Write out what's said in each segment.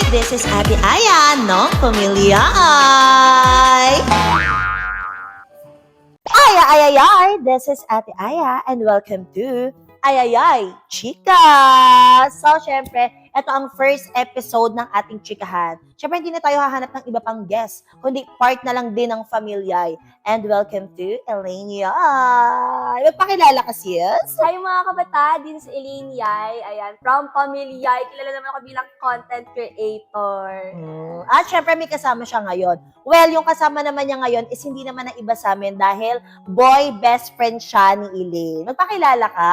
This is Ate Aya ng Pamilya Ay! Ay! This is Ate Aya and welcome to Ay! Chika! So, syempre, ito ang first episode ng ating chikahan. Syempre, hindi na tayo hahanap ng iba pang guest, kundi part na lang din ng Pamilyay. And welcome to Elenia. Magpakilala ka, sis? Hi mga kabataan, din si Elaine Yay. Ayan, from Pamilyay. Kilala naman ako bilang content creator. At syempre may kasama siya ngayon. Well, yung kasama naman niya ngayon is hindi naman ang iba sa amin dahil boy best friend siya ni Elaine. Magpakilala ka.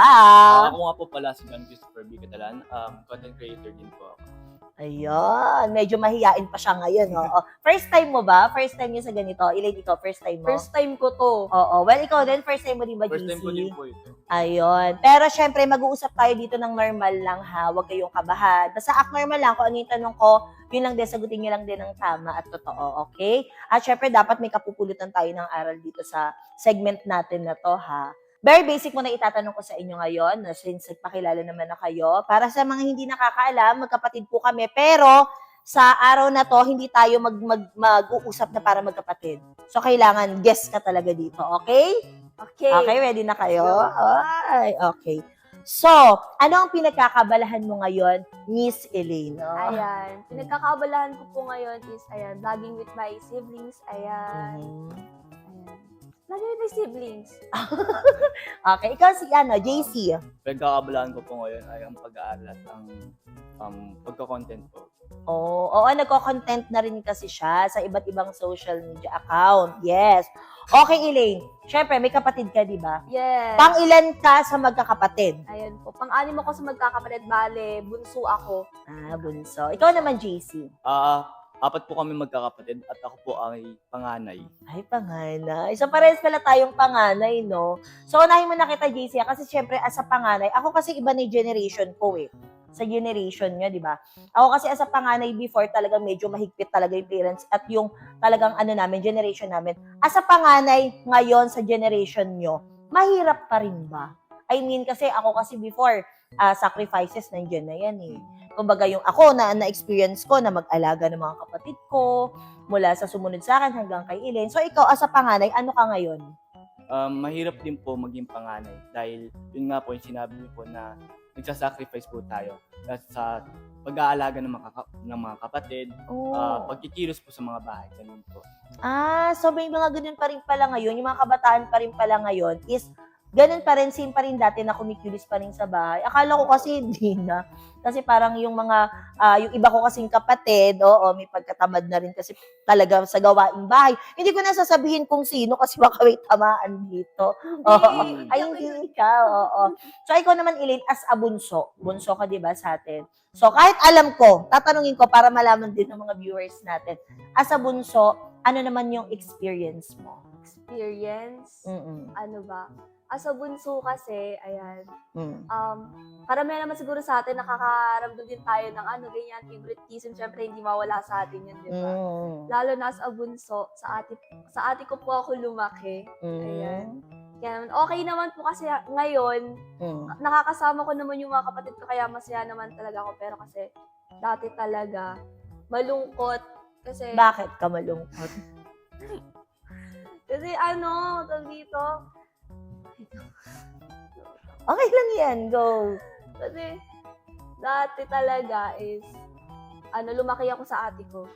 Ako nga po pala si John Christopher B. Catalan, content creator din po ako. Ayun, medyo mahiyain pa siya ngayon. Oo. First time mo ba? First time niya sa ganito? Elaine, ikaw, first time mo? First time ko to. Oo. Well, ikaw din, first time mo din ba, First GC? time ko din po ito. Ayun. Pero syempre, mag-uusap tayo dito ng normal lang ha. Huwag kayong kabahan. Basta act normal lang. Kung ano yung tanong ko, yun lang din, sagutin nyo lang din ng tama at totoo. Okay? At syempre, dapat may kapupulutan tayo ng aral dito sa segment natin na to ha. Very basic mo na itatanong ko sa inyo ngayon, since nagpakilala naman na kayo. Para sa mga hindi nakakaalam, magkapatid po kami. Pero sa araw na to, hindi tayo mag-uusap na para magkapatid. So, kailangan guest ka talaga dito. Okay? Okay. Okay, ready na kayo? Ay, okay. So, ano ang pinagkakabalahan mo ngayon, Miss Elaine? Ayan. Pinagkakabalahan ko po ngayon is, ayan, vlogging with my siblings. Ayan. Mhm. Ayan. Vlogging with my siblings. Okay, ikaw si JC. Pinagkakabalaan ko po ngayon ay ang pag-aaral at ang pagka-content po. Oo, nagko-content na rin kasi siya sa iba't ibang social media account. Yes. Okay, Elaine. Syempre, may kapatid ka, di ba? Yes. Pang-ilan ka sa magkakapatid? Ayan po. Pang-anim ako sa magkakapatid. Bale, bunso ako. Bunso. Ikaw naman, JC. Apat po kami magkakapatid at ako po ay panganay. Ay, panganay. So, parehas pala tayong panganay, no? So, unahin mo na kita, JC, kasi syempre, as a panganay, ako kasi iba na yung generation ko, eh. Sa generation nyo, di ba? Ako kasi as a panganay before, talagang medyo mahigpit talaga yung parents at yung talagang generation namin. As a panganay ngayon sa generation nyo, mahirap pa rin ba? I mean, kasi ako kasi before, sacrifices nandiyan na yan, eh. Kumbaga yung ako na-experience ko na mag-alaga ng mga kapatid ko, mula sa sumunod sa akin hanggang kay Elaine. So, ikaw as a panganay, ano ka ngayon? Mahirap din po maging panganay dahil yun nga po yung sinabi niyo po na nagsasacrifice po tayo sa pag-aalaga ng mga kapatid, pagkikilos po sa mga bahay, ganun po. So may mga ganun pa rin pala ngayon, yung mga kabataan pa rin pala ngayon is ganun pa rin, same pa rin dati na kumikilos pa rin sa bahay. Akala ko kasi hindi na. Kasi parang yung yung iba ko kasing kapatid, may pagkatamad na rin kasi talaga sa gawaing bahay. Hindi ko na sasabihin kung sino kasi baka may tamaan dito. Ay, hindi ikaw. So, ikaw naman, Elaine, as a bunso. Bunso ka, di ba, sa atin? So, kahit alam ko, tatanungin ko para malaman din ng mga viewers natin. As a bunso, ano naman yung experience mo? Experience? Ano ba? As a bunso kasi, ayan, karamihan naman siguro sa atin, nakakaramdam din tayo ng ganyan, favoritism. Siyempre, hindi mawala sa atin yun, di ba? Lalo na as a bunso, sa ate ko po ako lumaki. Ayan. Kaya okay naman po kasi ngayon, nakakasama ko naman yung mga kapatid ko, kaya masaya naman talaga ako. Pero kasi, dati talaga, malungkot. Kasi, Bakit ka malungkot? kasi tawag dito, Okay lang yan, go. kasi, dati talaga is, lumaki ako sa ate ko.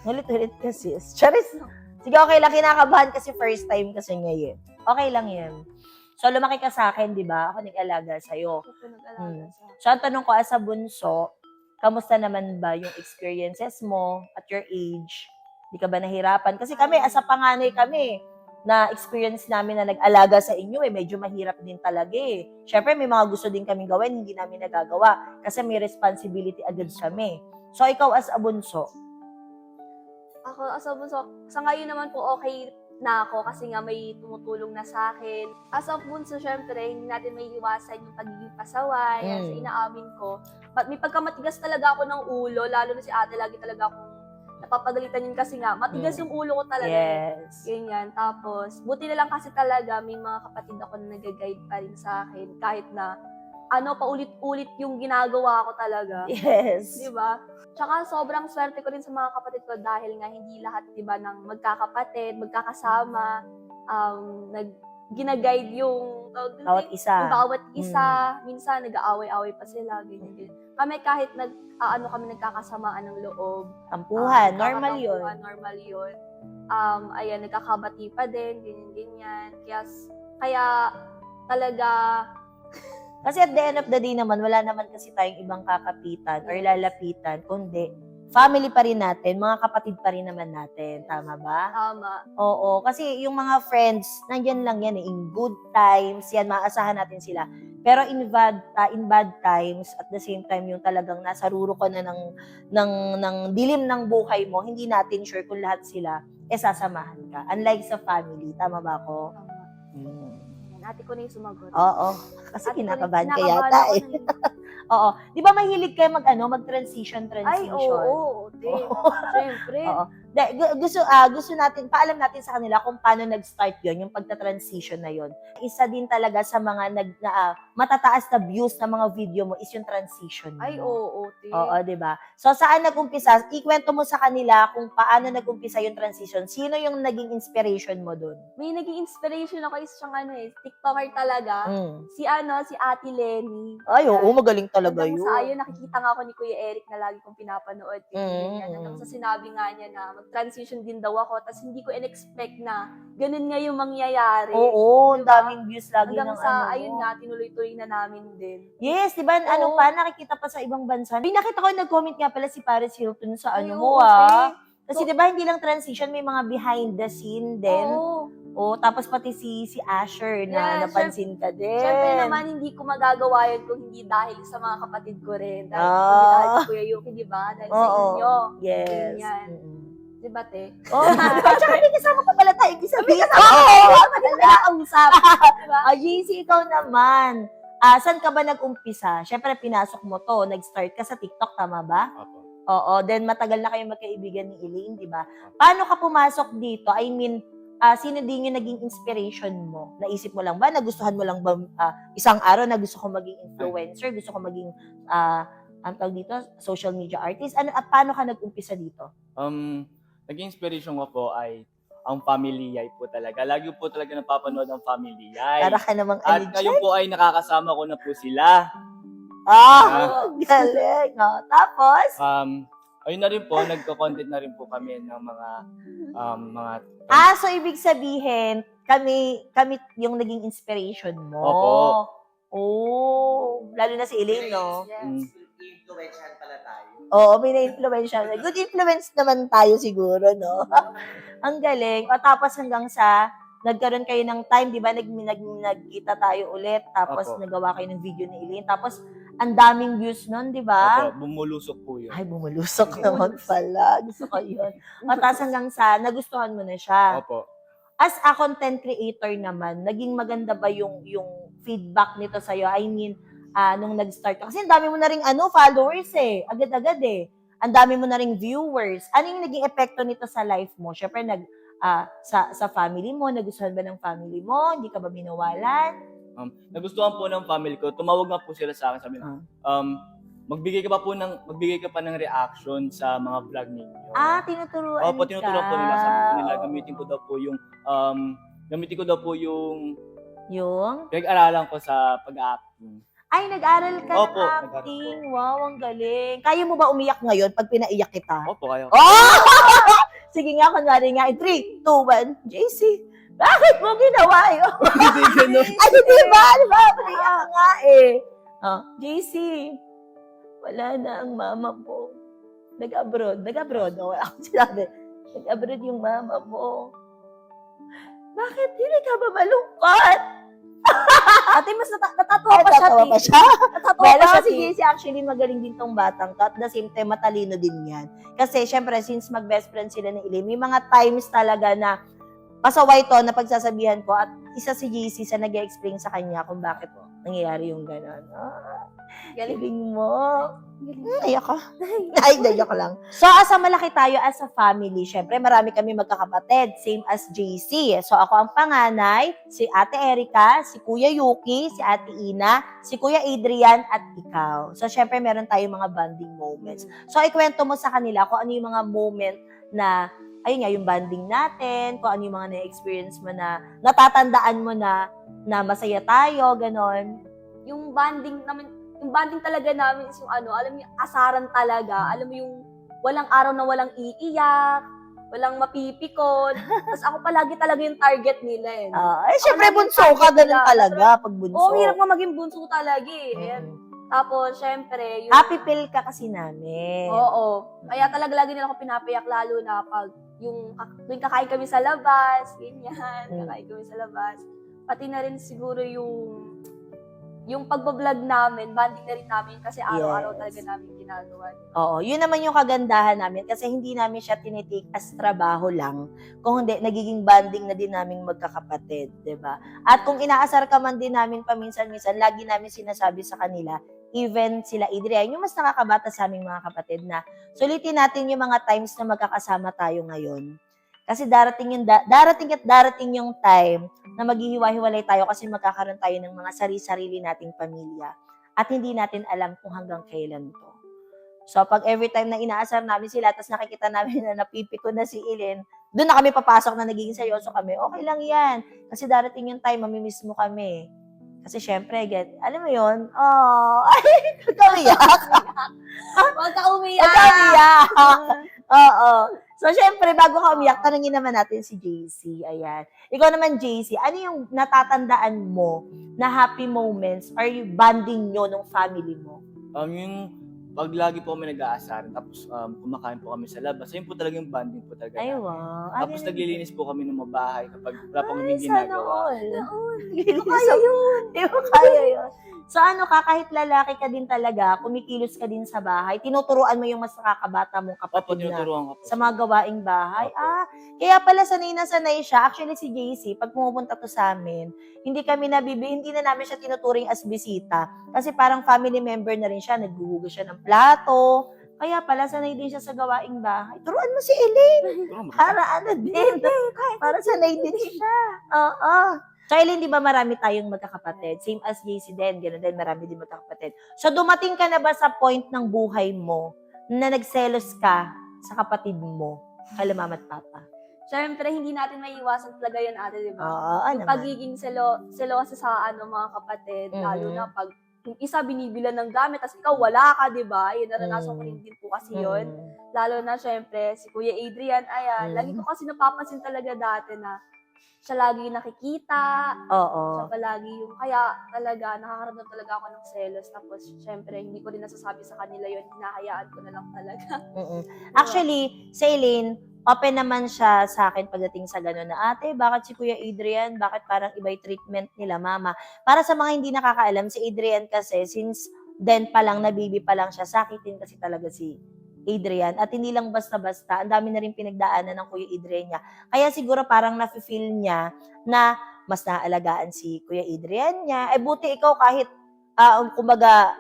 Ulit-ulit kasi. Charis. Sige, okay lang. Kinakabahan kasi first time kasi ngayon. Okay lang yan. So, lumaki ka sa akin, di ba? Ako nag-alaga sa'yo. Ako po nag-alaga sa So, ang tanong ko, as a bunso, kamusta naman ba yung experiences mo at your age? Di ka ba nahirapan? Kasi kami, as a panganay kami, na experience namin na nag-alaga sa inyo, medyo mahirap din talaga eh. Siyempre, may mga gusto din kaming gawin, hindi namin nagagawa kasi may responsibility agad kami. So, ikaw as a bunso? Ako, as a bunso, sa ngayon naman po okay na ako kasi nga may tumutulong na sa akin. As a bunso, syempre, hindi natin may iwasan yung pagiging pasaway. Kasi inaamin ko, may pagkamatigas talaga ako ng ulo, lalo na si ate, lagi talaga akong napapagalitan yun kasi nga, matigas yung ulo ko talaga. Yes. Ganyan. Tapos, buti na lang kasi talaga may mga kapatid ako na nag-guide pa rin sa akin kahit na paulit-ulit yung ginagawa ko talaga. Yes. Di ba? Tsaka sobrang swerte ko rin sa mga kapatid ko dahil nga hindi lahat, di ba, ng magkakapatid, magkakasama, gina-guide yung Bawat isa. yung bawat isa. Minsan, nag-aaway-aaway pa sila, ganyan. Kami kahit kami nagkakasamaan ng loob. Tampuhan, normal yun. Nagkakatampuhan, normal yun. Ayan, nagkakabati pa din, ganyan-ganyan. Kaya talaga, Kasi at the end of the day naman, wala naman kasi tayong ibang kakapitan or lalapitan, kundi family pa rin natin, mga kapatid pa rin naman natin. Tama ba? tama. Oo, kasi yung mga friends, nandyan lang yan eh. In good times, yan, maasahan natin sila. Pero in bad times, at the same time, yung talagang nasa ruro ka na ng dilim ng buhay mo, hindi natin sure kung lahat sila, sasamahan ka. Unlike sa family, tama ba ako? Tama. Hmm. Yan, ate ko na yung sumagot. Oo, kasi Ate ko na- kinakabahan ka kinakabahan yata ako eh. na yun. Oo. Di ba mahilig kayo mag-transition? Ay, oo, Siyempre. Oo. Gusto natin, paalam natin sa kanila kung paano nag-start yon, yung pagta-transition na yon. Isa din talaga sa mga matataas na views na mga video mo is yung transition mo. Ay, oo, Oo, di ba? So, saan nag-umpisa? Ikwento mo sa kanila kung paano nag-umpisa yung transition. Sino yung naging inspiration mo dun? May naging inspiration ako isang TikToker talaga. Si Ate Lenny. Ay, oo, magaling talaga Hanggang yun. sa ayun, nakikita nga ako ni Kuya Eric na lagi kong pinapanood. Ganyan. Hanggang sa sinabi nga niya na mag-transition din daw ako. Tapos hindi ko in-expect na ganun nga yung mangyayari. Oo, ang Diba? daming views lagi Hanggang ng sa, ayun nga, tinuloy-tuloy na namin din. Yes, di ba? Ano Oo. pa, nakikita pa sa ibang bansa. May nakita ko nag-comment nga pala si Paris Hilton sa Ay, ano oo, mo ah. te. Kasi di ba hindi lang transition, may mga behind the scene din. Oo. Oh, tapos pati si Asher na Yeah, napansin ka din. Siyempre naman, hindi ko magagawa yun kung hindi dahil sa mga kapatid ko rin. Dahil Ah. hindi dahil sa Kuya Yuki, di ba? Dahil sa Oo. inyo. Yes. Ganyan. Mm-mm. Di ba, te? Oh, tsaka may kasama pa pala tayo. Ibig sabihin, Usap. Diba? JC, ikaw naman. Saan ka ba nag-umpisa? Siyempre, pinasok mo to. Nag-start ka sa TikTok, tama ba? Opo. Oo. Then, matagal na kayo magkaibigan ni Elaine, di ba? Paano ka pumasok dito? I mean, sino din yung naging inspiration mo? Naisip mo lang ba? Nagustuhan mo lang ba isang araw na gusto ko maging influencer? Gusto ko maging, ang tawag dito, social media artist? Paano ka nag-umpisa dito? Naging inspiration ko po ay ang Family Yay po talaga. Lagi po talaga napapanood ang Family Yay. Para ka namang At ngayon po ay nakakasama ko na po sila. Galing. Oh, tapos? Ayun na rin po, nagko-content na rin po kami ng mga So ibig sabihin, kami yung naging inspiration mo. Opo. Oh, lalo na si Elaine, no? Yes. Influensyahan pala tayo. Oo, may na-influensya. Good influence naman tayo siguro, no? Ang galing. O tapos hanggang sa nagkaroon kayo ng time, di ba? Nagkita tayo ulit. Tapos Opo. nagawa kayo ng video ni Elaine. Tapos ang daming views nun, di ba? Opo, bumulusok po yun. Ay, bumulusok naman pala. Gusto ko yun. O tapos hanggang sa nagustuhan mo na siya. Opo. As a content creator naman, naging maganda ba yung feedback nito sa'yo? I mean, nung nag-start ka. Kasi ang dami mo na ring followers eh. Agad-agad eh. Ang dami mo na ring viewers. Ano yung naging epekto nito sa life mo? Siyempre, sa family mo, nagustuhan ba ng family mo? Hindi ka ba binawalan? Nagustuhan po ng family ko. Tumawag nga po sila sa akin. Sabi na, magbigay ka pa ng reaction sa mga vlog ninyo. Tinuturuan Opo, tinuturuan po nila. Sabi po nila, gamitin ko daw po yung Yung? pinag-aralan ko sa pag-acting. Ay, nag-aral ka Opo, ng nag-aral acting. po. Wow, ang galing. Kaya mo ba umiyak ngayon pag pinaiyak kita? Opo, kayo. Oh! Sige nga, kunwari nga. 3, 2, 1. JC, bakit mo ginawa yun? Hindi ganun. Ay, di ba? Di ba? Paniyak nga eh. JC, wala na ang mama mo. Nag-abroad. Oh, ako sinabi, nag-abroad yung mama mo. Bakit? Hindi ka ba malungkot? Ate, mas natatawa pa siya. Natatawa pa siya. Natatawa Well, pa siya. si JC actually magaling din tong batang to. At the same time, matalino din yan. Kasi syempre, since mag-best friend sila ni Elaine, may mga times talaga na pasaway to na pagsasabihan ko at isa si JC sa nag-explain sa kanya kung bakit nangyayari yung gano'n. Galing mo. naiyak ka. Ay, joke lang. So, as a malaki tayo as a family, syempre marami kami magkakapatid, same as JC. So, ako ang panganay, si Ate Erica, si Kuya Yuki, si Ate Ina, si Kuya Adrian, at ikaw. So, syempre meron tayong mga bonding moments. So, ikwento mo sa kanila kung ano yung mga moment na, ayun nga, yung bonding natin, kung ano yung mga na-experience mo na, natatandaan mo na masaya tayo, ganon. Yung bonding talaga namin is yung alam mo yung asaran talaga, alam mo yung walang araw na walang iiyak, walang mapipikon. Tapos ako palagi talaga yung target nila eh. Syempre, lagi bunso yung ka, target ganun nila. talaga, pag bunso. Oo, hirap nga maging bunso talaga eh. Ayan. Tapos, syempre, yung... Happy pill ka kasi namin. Oo. Kaya talaga lagi nila ako pinapayak lalo na pag tuwing kakain kami sa labas, ganyan, kakain kami sa labas. Pati na rin siguro yung pagbablog namin, banding na rin namin kasi araw-araw talaga namin ginagawa. Oo, yun naman yung kagandahan namin kasi hindi namin siya tinitake as trabaho lang. Kung hindi, nagiging banding na din naming magkakapatid, di ba? At kung inaasar ka man din namin paminsan-minsan, lagi namin sinasabi sa kanila, even sila Adrian, yung mas nakakabata sa aming mga kapatid na sulitin natin yung mga times na magkakasama tayo ngayon. Kasi darating yung time na maghihiwa-hiwalay tayo kasi magkakaroon tayo ng mga sarili-sarili nating pamilya at hindi natin alam kung hanggang kailan to. So, pag every time na inaasar namin sila tapos nakikita namin na napipiko na si Ilin, doon na kami papasok na nagiging seryoso kami. Okay lang yan. Kasi darating yung time, mamimiss mo kami. Kasi syempre, alam mo yun? Ay, kakawiyak. Huwag ka umiyak! Kakawiyak. Oo. So, syempre, bago ka umiyak, tanungin naman natin si JC. Ayan. Ikaw naman, JC, ano yung natatandaan mo na happy moments or yung bonding nyo ng family mo? Yung pag lagi po kami nag-aasar, tapos kumakain po kami sa labas, ayun po talaga yung bonding po talaga. Ay, namin. wow. Tapos naglilinis po kami ng mga bahay kapag wala pang kaming Sana ginagawa. all. Hindi ko kaya yun! Di mo kaya yun. So ano ka, kahit lalaki ka din talaga, kumikilos ka din sa bahay, tinuturuan mo yung mas nakakabata mong Opo, kapatid na tinuturuan ko po. sa mga gawaing bahay. Opo. Kaya pala sanay na sanay siya. Actually si JC, pag pumupunta to sa amin, hindi na namin siya tinuturing as bisita. Kasi parang family member na rin siya, naghuhugas siya ng plato. Kaya pala sanay din siya sa gawaing bahay. Turuan mo si Elaine. Turuan mo ba? Para ano din. Para sanay din siya. Oo. So, Eileen, di ba marami tayong magkakapatid? Same as JC din, gano'n din, marami din magkakapatid. So, dumating ka na ba sa point ng buhay mo na nagselos ka sa kapatid mo, kala mama at papa? Siyempre, hindi natin maiiwasan talaga yan, ate, di ba? Oo, Yung naman. pagiging selosa sa mga kapatid, lalo na pag yung isa binibilan ng gamit, tapos ikaw wala ka, di ba? Yun, naranasan ko rin din po kasi yun. Lalo na, syempre, si Kuya Adrian, ayan, lagi ko kasi napapansin talaga dati na siya lagi nakikita, Oo. siya palagi yung, kaya talaga, nakakaramdam talaga ako ng selos. Tapos, syempre, hindi ko rin nasasabi sa kanila yun, hinahayaan ko na lang talaga. Actually, si Eileen, open naman siya sa akin pagdating sa gano'n na, ate, bakit si Kuya Adrian, bakit parang iba yung treatment nila, mama? Para sa mga hindi nakakaalam, si Adrian kasi, since then pa lang, nabibi pa lang siya, sakitin kasi talaga si Adrian. At hindi lang basta-basta, ang dami na rin pinagdaanan ng Kuya Adrian niya. Kaya siguro parang nafe-feel niya na mas naaalagaan si Kuya Adrian niya. Buti ikaw kahit, kumbaga,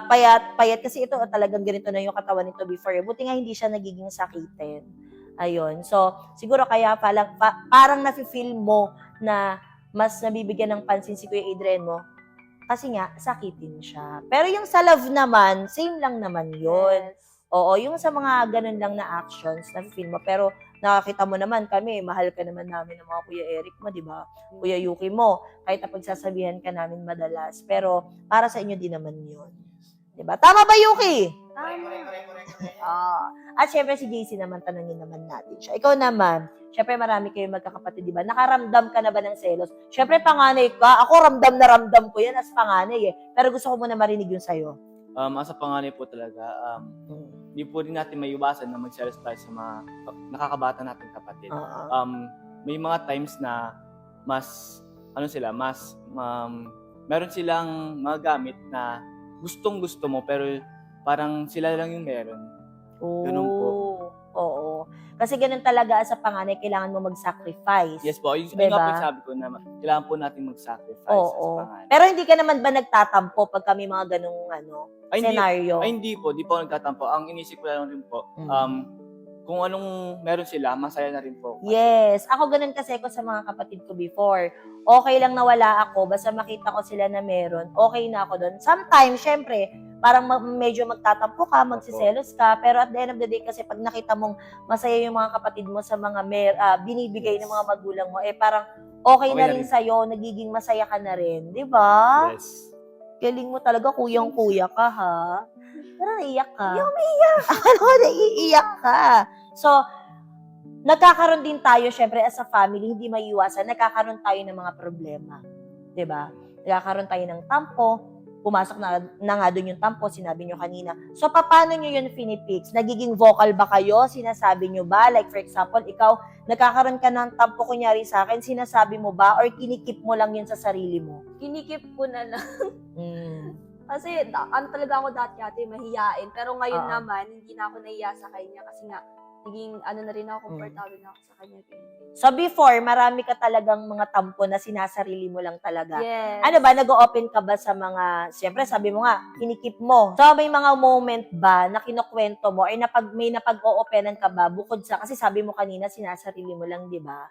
payat kasi ito talagang ganito na yung katawan nito before. Buti nga hindi siya nagiging sakitin. Ayun. So, siguro kaya parang nafe-feel mo na mas nabibigyan ng pansin si Kuya Adrian mo kasi nga, sakitin siya. Pero yung sa love naman, same lang naman yun. Yes. Oo, yung sa mga ganun lang na actions, na-feel mo. Pero nakakita mo naman kami, mahal ka naman namin ng mga Kuya Eric mo, di ba? Kuya Yuki mo, kahit na pagsasabihan ka namin madalas. Pero para sa inyo din naman yun. Di ba? Tama ba, Yuki? At syempre si JC naman, tanungin naman natin siya. Ikaw naman, syempre marami kayong magkakapatid, di ba? Nakaramdam ka na ba ng selos? Syempre panganay ka. Ako ramdam na ramdam ko yan as panganay eh. Pero gusto ko muna marinig yun sa'yo. Asa panganay po talaga, hindi po rin natin maiwasan na magselos tayo sa mga nakakabata nating kapatid. May mga times na mas, meron silang mga gamit na gustong-gusto mo, pero parang sila lang yung meron. Ganun po. Oo. Kasi ganun talaga as a panganay, kailangan mo mag-sacrifice. Yes po, yung Diba? nga po yung sabi ko na kailangan po natin mag-sacrifice as Oo. panganay. Pero hindi ka naman ba nagtatampo pag kami mga ganung scenario? Hindi po nagtatampo. Ang inisip ko lang rin po, kung anong meron sila, masaya na rin po. Yes. Ako ganun kasi ako sa mga kapatid ko before. Okay lang na wala ako, basta makita ko sila na meron, okay na ako doon. Sometimes, syempre, parang medyo magtatampo ka, magsiselos ka, pero at the end of the day kasi pag nakita mong masaya yung mga kapatid mo sa mga binibigay ng mga magulang mo, parang okay na rin sa'yo, nagiging masaya ka na rin. Di ba? Yes. Galing mo talaga, kuyang-kuya ka, ha? Pero naiyak ka. Hindi ako naiyak. Ano, naiiyak ka. So, nagkakaroon din tayo, syempre, as a family, hindi maiiwasan, nagkakaroon tayo ng mga problema. 'Di ba? Nagkakaroon tayo ng tampo, pumasok na nga doon yung tampo, sinabi nyo kanina. So, paano nyo yun finipix? Nagiging vocal ba kayo? Sinasabi nyo ba? Like, for example, ikaw, nagkakaroon ka ng tampo, kunyari sa akin, sinasabi mo ba? Or kinikip mo lang yun sa sarili mo? Kinikip ko na lang. Kasi talaga ako dati mahiyain. Pero ngayon naman, hindi na ako nahiya sa kanya kasi nga, naging na rin ako, comfortable na ako sa kanya. So before, marami ka talagang mga tampo na sinasarili mo lang talaga. Yes. Ano ba, nag-open ka ba sa mga, siyempre sabi mo nga, kinikip mo. So may mga moment ba na kinukwento mo or may napag-o-openan ka ba bukod sa, kasi sabi mo kanina sinasarili mo lang, di ba?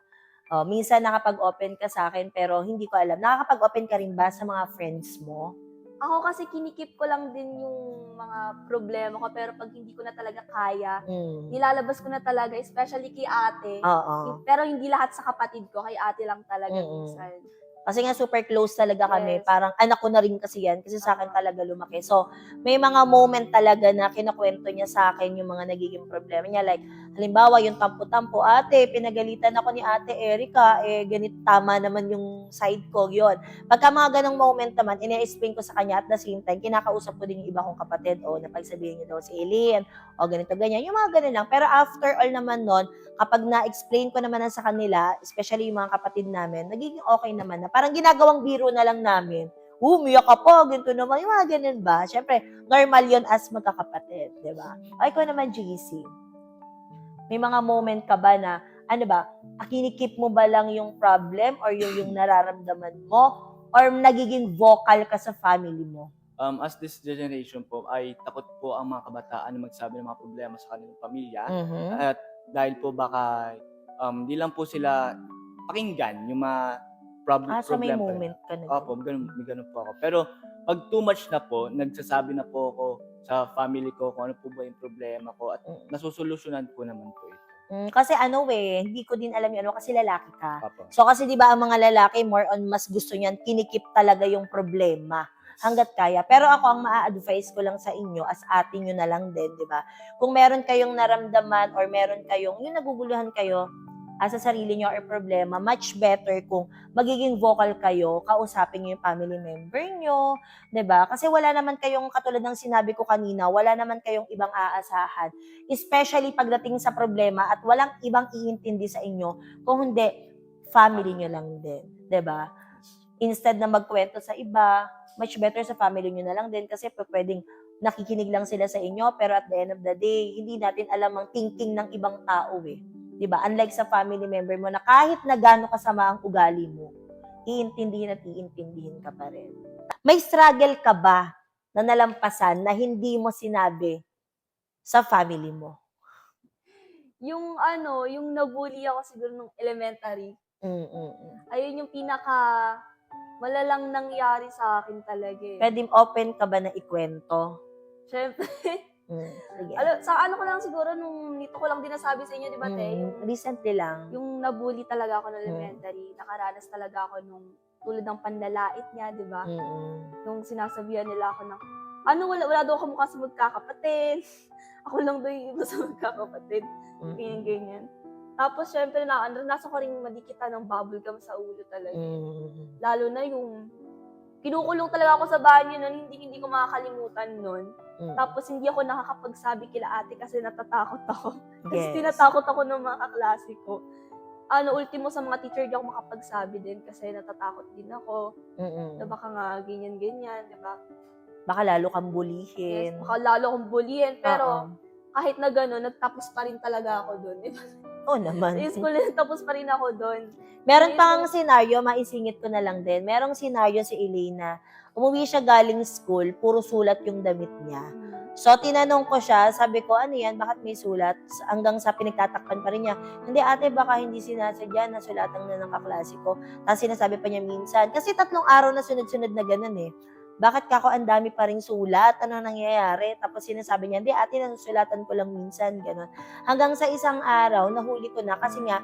Minsan nakapag-open ka sa akin pero hindi ko alam. Nakakapag-open ka rin ba sa mga friends mo? Ako kasi kinikip ko lang din yung mga problema ko, pero pag hindi ko na talaga kaya, nilalabas ko na talaga, especially kay ate. Oo. Pero hindi lahat sa kapatid ko, kay ate lang talaga minsan. Kasi nga super close talaga kami. Yes. Parang anak ko na rin kasi yan. Kasi sa akin talaga lumaki. So, may mga moment talaga na kinukwento niya sa akin yung mga nagiging problema niya. Like, halimbawa, yung tampo-tampo, ate, pinagalitan ako ni ate Erica, ganit tama naman yung side ko, yun. Pagka mga ganong moment naman, ina-explain ko sa kanya at the same time, kinakausap ko din yung iba kong kapatid, napagsabihin niyo daw si Eileen, ganito, ganyan. Yung mga ganun lang. Pero after all naman nun, kapag na-explain ko naman sa kanila, especially yung mga kapatid namin, nagiging okay naman na. Parang ginagawang biro na lang namin. Umiyak ka po, ganito naman. Yung mga ganun ba? Siyempre, normal yon as magkakapatid, di ba? O ikaw naman, JC. May mga moment ka ba na, kinikip mo ba lang yung problem or yung nararamdaman mo? Or nagiging vocal ka sa family mo? As this generation po, ay takot po ang mga kabataan na magsabi ng mga problema sa kanilang pamilya. At dahil po baka di lang po sila pakinggan yung mga problema. So may moment ka na. Opo, ganun po ako. Pero pag too much na po, nagsasabi na po ako sa family ko kung ano po ba yung problema ko at nasusolusyonan po naman po ito. Kasi hindi ko din alam yun, kasi lalaki ka. Opo. So kasi di ba ang mga lalaki, more on mas gusto niyan, kinikip talaga yung problema hanggat kaya. Pero ako, ang maa-advise ko lang sa inyo, as ate nyo na lang din, di ba? Kung meron kayong naramdaman or meron kayong, yung naguguluhan kayo, sa sarili nyo or problema, much better kung magiging vocal kayo, kausapin nyo yung family member nyo, 'di ba? Kasi wala naman kayong, katulad ng sinabi ko kanina, wala naman kayong ibang aasahan, especially pagdating sa problema at walang ibang iintindi sa inyo, kung hindi, family nyo lang din, 'di ba? Instead na magkwento sa iba, much better sa family nyo na lang din kasi pwedeng nakikinig lang sila sa inyo, pero at the end of the day, hindi natin alam ang thinking ng ibang tao Diba? Unlike sa family member mo na kahit na gaano kasama ang ugali mo, iintindihin at iintindihin ka pa rin. May struggle ka ba na nalampasan na hindi mo sinabi sa family mo? Yung nabully ako siguro nung elementary. Ayun yung pinaka malalang nangyari sa akin talaga. Pwede open ka ba na ikwento? Siyempre. Sige. Sa ko lang siguro, nito ko lang din nasabi sa inyo, di ba, Te? Recently lang. Yung nabully talaga ako ng elementary, nakaranas talaga ako nung tulad ng panlalait niya, di ba? Nung sinasabihan nila ako ng, wala daw ako mukha sa magkakapatid. Ako lang daw yung iba sa magkakapatid. Ganyan. Tapos, syempre, nasa ko rin madikita ng bubblegum sa ulo talaga. Lalo na yung kinukulong talaga ako sa bahay niyo nun, hindi ko makakalimutan nun. Tapos hindi ako nakakapagsabi kila ate kasi natatakot ako. Kasi tinatakot ako ng mga kaklase ko. Ultimo sa mga teacher, di ako makapagsabi din kasi natatakot din ako. Na baka nga ganyan-ganyan, di ba? Baka lalo kang bulihin. Yes, baka lalo akong bulihin. Pero kahit na gano'n, nagtapos pa rin talaga ako doon. Oo naman. Sa school, nagtapos pa rin ako doon. Meron pang senaryo, maisingit ko na lang din. Merong senaryo si Elena. Umuwi siya galing school, puro sulat yung damit niya. So, tinanong ko siya, sabi ko, ano yan, bakit may sulat? Hanggang sa pinagtatakpan pa rin niya. Hindi ate, baka hindi sinasadya, nasulatan na ng kaklase ko. Tapos sinasabi pa niya minsan. Kasi 3 araw na sunod-sunod na ganun eh. Bakit kako ang dami pa ring sulat? Ano nangyayari? Tapos sinasabi niya, hindi ate, nasusulatan ko lang minsan, ganun. Hanggang sa isang araw, nahuli ko na kasi nga,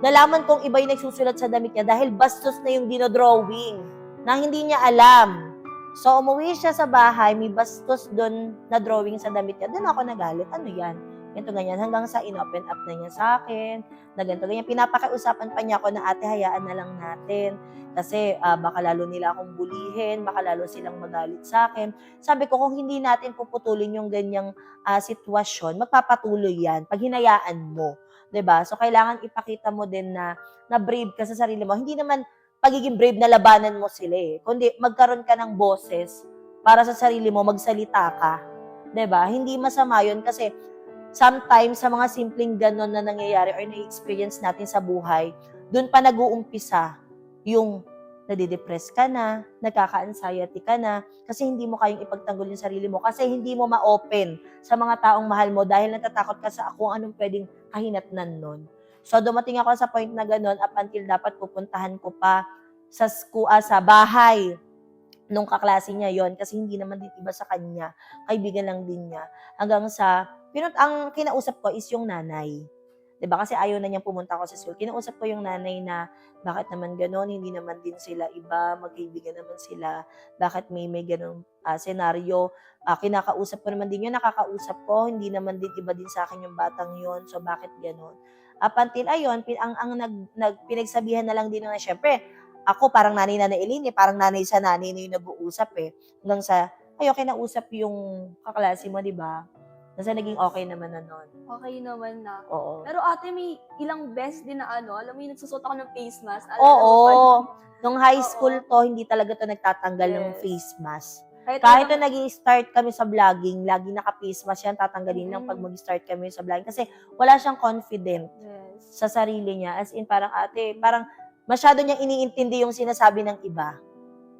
nalaman kong iba yung nagsusulat sa damit niya dahil bastos na yung dinodrawing na hindi niya alam. So, umuwi siya sa bahay, may bastos doon na drawing sa damit niya. Doon ako nagalit. Ano yan? Ganito, ganyan. Hanggang sa in-open up na niya sa akin, na ganito, ganyan. Pinapakiusapan pa niya ako na ate, hayaan na lang natin. Kasi baka lalo nila akong bulihin, baka lalo silang magalit sa akin. Sabi ko, kung hindi natin puputulin yung ganyang sitwasyon, magpapatuloy yan pag hinayaan mo. 'Di ba? So, kailangan ipakita mo din na brave ka sa sarili mo. Hindi naman pagiging brave na labanan mo sila eh. Kundi magkaroon ka ng boses para sa sarili mo, magsalita ka. 'Di ba? Hindi masama 'yun kasi sometimes sa mga simpleng ganon na nangyayari or na-experience natin sa buhay, doon pa nag-uumpisa yung nadidepress ka na, nagkaka-anxiety ka na, kasi hindi mo kayang ipagtanggol yung sarili mo, kasi hindi mo ma-open sa mga taong mahal mo dahil natatakot ka sa kung anong pwedeng kahinatnan nun. So, dumating ako sa point na gano'n up until dapat pupuntahan ko pa sa sa bahay nung kaklase niya yon kasi hindi naman din iba sa kanya. Kaibigan lang din niya. Hanggang sa, ang kinausap ko is yung nanay. 'Di ba? Kasi ayaw na niyang pumunta ako sa school. Kinausap ko yung nanay na, bakit naman gano'n? Hindi naman din sila iba. Magkaibigan naman sila. Bakit may ganung senaryo? Kinakausap ko naman din yun. Nakakausap ko. Hindi naman din iba din sa akin yung batang yon. So, bakit gano'n? Up until ayon, pinagsabihan na lang din na, syempre, ako parang nanay na Eileen, parang nanay sa nanay na yung nag-uusap eh. Hanggang sa, kinausap yung kaklase mo, di ba? Kasi naging okay naman na nun. Okay naman na. Oo. Pero ate, may ilang beses din na alam mo yung nagsusot ako ng face mask. Oo. Nung high school to, hindi talaga to nagtatanggal ng face mask. Kahit na nag-i-start kami sa vlogging, lagi naka-face mask yan, tatanggalin lang pag mag-start kami sa vlogging. Kasi wala siyang confident sa sarili niya. As in, parang ate, parang masyado niyang iniintindi yung sinasabi ng iba.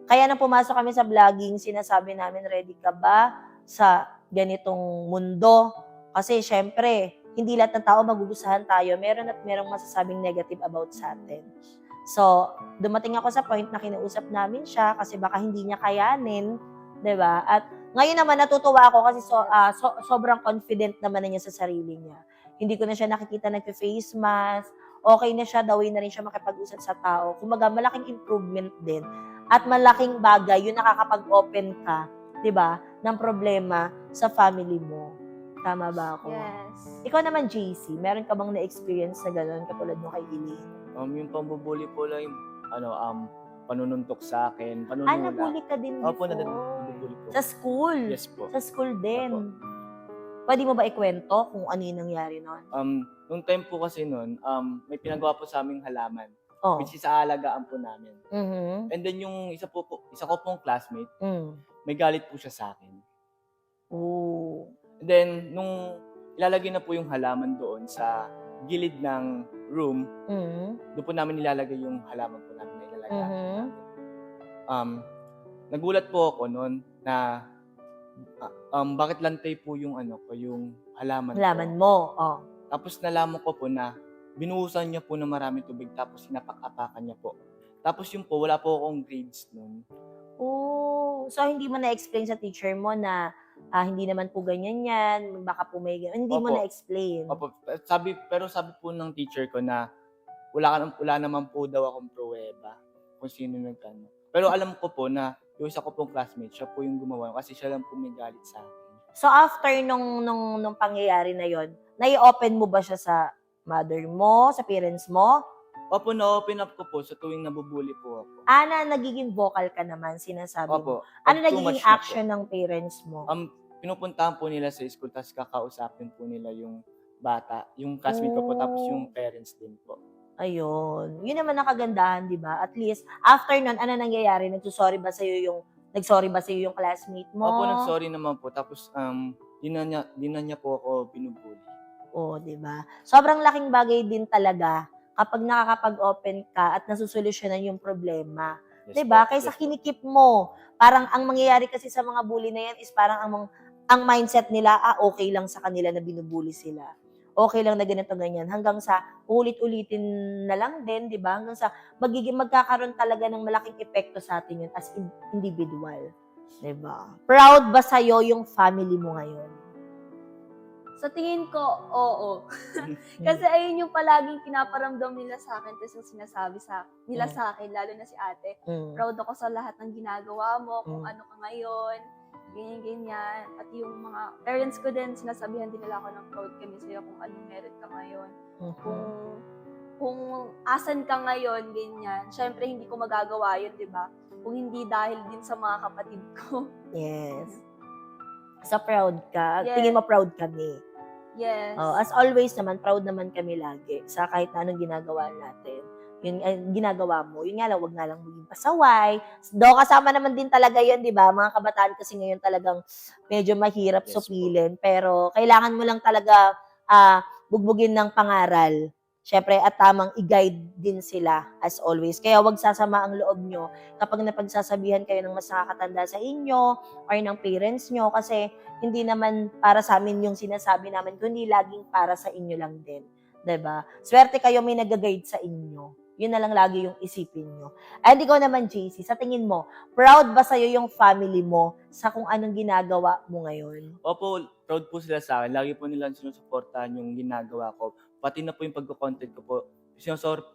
Kaya nang pumasok kami sa vlogging, sinasabi namin, ready ka ba sa ganitong mundo? Kasi syempre, hindi lahat ng tao magugustuhan tayo. Meron at merong masasabing negative about sa atin. So, dumating ako sa point na kinausap namin siya kasi baka hindi niya kayanin, 'di ba? At ngayon naman natutuwa ako kasi sobrang confident naman na niya sa sarili niya. Hindi ko na siya nakikita nagpe-face mask. Okay na siya, daway na rin siya makipag-usap sa tao. Kumbaga, malaking improvement din. At malaking bagay yung nakakapag-open ka, 'di ba, ng problema sa family mo. Tama ba ako? Yes. Ikaw naman, JC, meron ka bang na-experience na gano'n katulad mo kay Eileen? Yung pambubuli po lang yung panununtok sa akin, panunula. Nabully ka din before? Opo, nabubuli po. Sa school? Yes po. Sa school din? Opo. Pwede mo ba ikwento kung ano yung nangyari nun? Nung time po kasi nun, may pinagawa po sa aming halaman, Oh. which is aalagaan po namin. Mhm. And then yung isa ko pong classmate, Mm. may galit po siya sa akin. Oh. And then, nung ilalagay na po yung halaman doon sa gilid ng room, doon po namin nilalagay yung halaman po namin na ilalagaan natin. Nagulat po ako noon na bakit lantay po yung yung halaman Halaman ko. mo. Oh. Tapos nalaman ko po na binuhusan niya po ng maraming tubig tapos sinapak-apakan niya po. Tapos yun po, wala po akong grades noon. Oh. So, hindi mo na-explain sa teacher mo na hindi naman po ganyan yan, baka po may ganyan. Hindi mo Opo. na-explain. Opo, sabi po ng teacher ko na wala naman po daw akong pruweba kung sino nagkano. Pero alam ko po na yung isa ko pong classmate, siya po yung gumawa kasi siya lang po may galit sa akin. So, after nung pangyayari na yon, nai-open mo ba siya sa mother mo, sa parents mo? Opo, na-open up ko po sa tuwing nabubuli po ako. Nagiging vocal ka naman, sinasabi mo. Opo. Ano Pag too nagiging much na po. action ng parents mo? Pinupuntahan po nila sa school, tapos kakausapin po nila yung bata, yung classmate ko po, tapos yung parents din po. Ayun. Yun naman ang kagandahan, di ba? At least, after nun, ano nangyayari? Nagsorry ba sa'yo yung classmate mo? Opo, nag-sorry naman po. Tapos, di na niya po ako binubuli. Oo, 'di ba? Sobrang laking bagay din talaga kapag nakakapag-open ka at nasosolusyonan yung problema. Yes 'Di ba? po, Kaysa yes po. kinikip mo. Parang ang mangyayari kasi sa mga bully na yan is parang ang mindset nila, okay lang sa kanila na binubully sila. Okay lang na ganito, ganyan. Hanggang sa ulit-ulitin na lang din, 'di ba? Hanggang sa magkakaroon talaga ng malaking epekto sa atin yun as individual. 'Di ba? Proud ba sa'yo yung family mo ngayon? Sa tingin ko, oo. Kasi ayun yung palaging pinaparamdam nila sa akin, tapos yung sinasabi nila sa akin, lalo na si ate. Mm. Proud ako sa lahat ng ginagawa mo, kung Mm. ano ka ngayon, ganyan. At yung mga parents ko din, sinasabihan din nila ako ng proud kami sa'yo kung anong meron ka ngayon. Mhm. Kung asan ka ngayon, ganyan. Syempre, hindi ko magagawa yun, di ba? Kung hindi dahil din sa mga kapatid ko. Yes. So, proud ka. Yes. Tingin mo proud kami. Yes. Oh, as always naman, proud naman kami lagi sa kahit na anong ginagawa natin. Yun, ginagawa mo. Yun nga lang, wag nga lang maging pasaway. Do, kasama naman din talaga yun, di ba? Mga kabataan kasi ngayon talagang medyo mahirap Yes po. supilin. Pero kailangan mo lang talaga bugbugin ng pangaral. Syempre, at tamang i-guide din sila as always. Kaya wag sasama ang loob nyo kapag napagsasabihan kayo ng mas nakakatanda sa inyo or ng parents nyo kasi hindi naman para sa amin yung sinasabi namin, kundi laging para sa inyo lang din. 'Di ba? Swerte kayo may nag-guide sa inyo. Yun na lang lagi yung isipin nyo. And ikaw naman, JC, sa tingin mo, proud ba sa'yo yung family mo sa kung anong ginagawa mo ngayon? Opo, proud po sila sa akin. Lagi po nilang sinusuportahan yung ginagawa ko. Pati na po yung pagko-content ko po,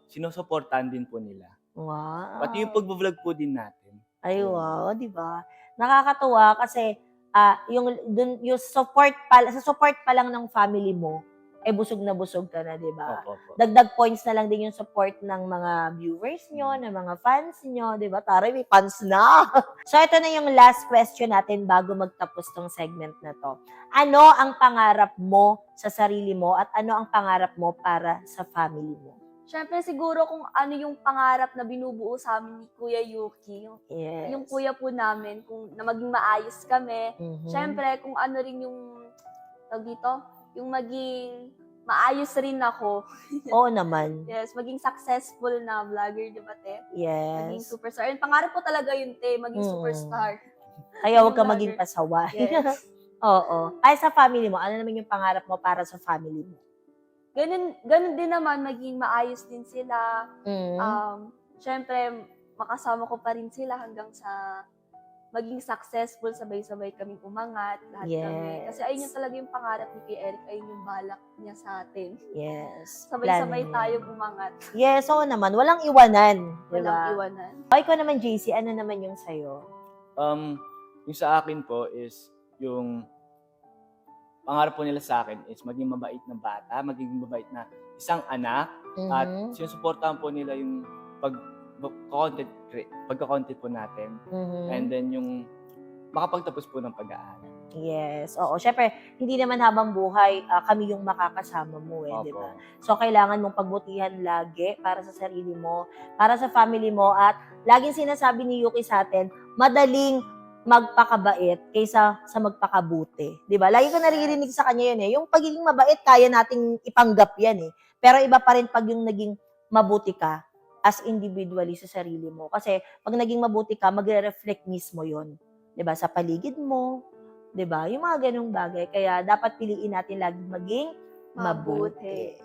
sinusuportahan din po nila. Wow. Pati yung pagbo-vlog po din natin. Ay, wow, 'di ba? Nakakatuwa kasi yung support sa support pa lang ng family mo, busog na busog ka na, 'di ba? Opo, opo. Dagdag points na lang din yung support ng mga viewers nyo, ng mga fans nyo, 'di ba? Taray, may fans na. So ito na yung last question natin bago magtapos tong segment na to. Ano ang pangarap mo sa sarili mo at ano ang pangarap mo para sa family mo? Syempre siguro kung ano yung pangarap na binubuo sa amin ni Kuya Yuki, Yes. yung kuya po namin, kung na maging maayos kami. Mhm. Syempre kung ano rin yung tawag dito, yung maging maayos rin ako. Oo naman. Yes, maging successful na vlogger, di ba, te? Maging Yes. superstar. And pangarap ko talaga yun, te, maging superstar. Kaya huwag ka Vlogger. maging pasaway. Yes. Oo. Ay, sa family mo, ano naman yung pangarap mo para sa family mo? Ganun din naman, maging maayos din sila. Syempre, makasama ko pa rin sila hanggang sa maging successful, sabay-sabay kaming umangat, lahat kami. Yes. Kasi ayun yung talaga yung pangarap ni Kuya Eric, ayun yung balak niya sa atin. Yes. Sabay-sabay Plano tayo niya. umangat. Yes, oo naman. Walang iwanan. Walang Diba? iwanan. Okay ko naman, JC, ano naman yung sa'yo? Yung sa akin po is yung pangarap po nila sa akin is maging mabait na bata, maging mabait na isang anak, at sinusuportahan po nila yung pagka-content po natin. And then yung makapagtapos po ng pag-aaral. Yes. Oo. Syempre, hindi naman habang buhay kami yung makakasama mo di ba? Opo. So, kailangan mong pagbutihan lagi para sa sarili mo, para sa family mo, at laging sinasabi ni Yuki sa atin, madaling magpakabait kaysa sa magpakabuti. Di ba? Lagi ko naririnig sa kanya yun Yung pagiging mabait, kaya nating ipanggap yan Pero iba pa rin pag yung naging mabuti ka as individually sa sarili mo. Kasi pag naging mabuti ka, magre-reflect mismo yon, 'di ba? Sa paligid mo, 'di ba? Yung mga ganung bagay. Kaya dapat piliin natin laging maging mabuti.